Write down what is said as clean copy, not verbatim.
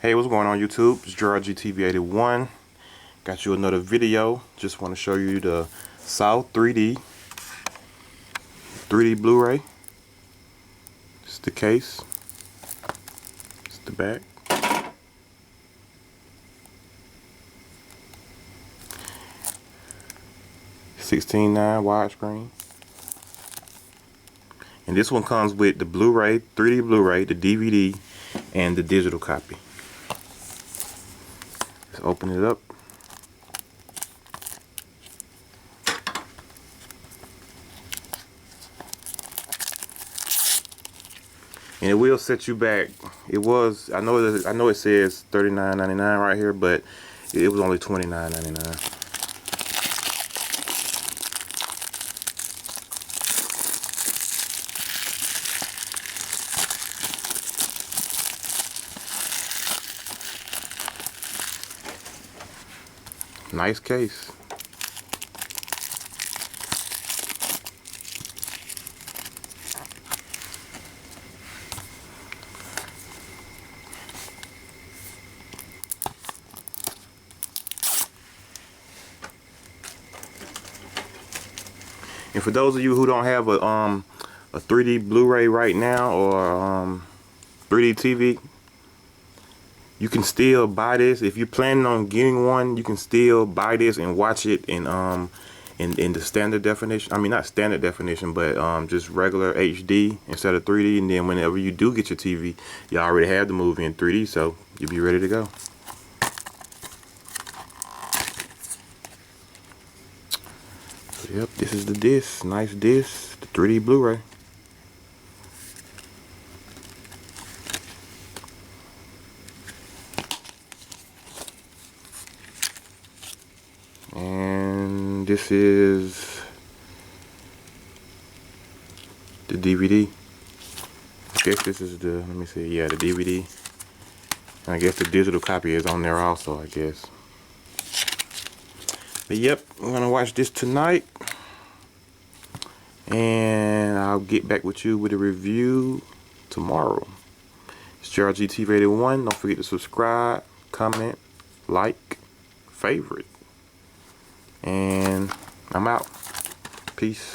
Hey, what's going on YouTube? It's GTV81. Got you another video. Just want to show you the South 3D Blu-ray. It's the case. It's the back. (16:9) widescreen. And this one comes with the Blu-ray, 3D Blu-ray, the DVD, and the digital copy. Let's open it up. And it will set you back. It was, I know it says $39.99 right here, but it was only $29.99. Nice case. And for those of you who don't have a 3D Blu-ray right now, or 3D TV, you can still buy this. If you're planning on getting one, you can still buy this and watch it in the standard definition. I mean, not standard definition, but just regular HD instead of 3D. And then whenever you do get your TV, you already have the movie in 3D, so you'll be ready to go. Yep, this is the disc. Nice disc. The 3D Blu-ray. And this is the DVD. I guess this is the, let me see, yeah, the DVD. And I guess the digital copy is on there also, I guess. But yep, I'm gonna watch this tonight, and I'll get back with you with a review tomorrow. It's GTV81. Don't forget to subscribe, comment, like, favorite, and I'm out. Peace.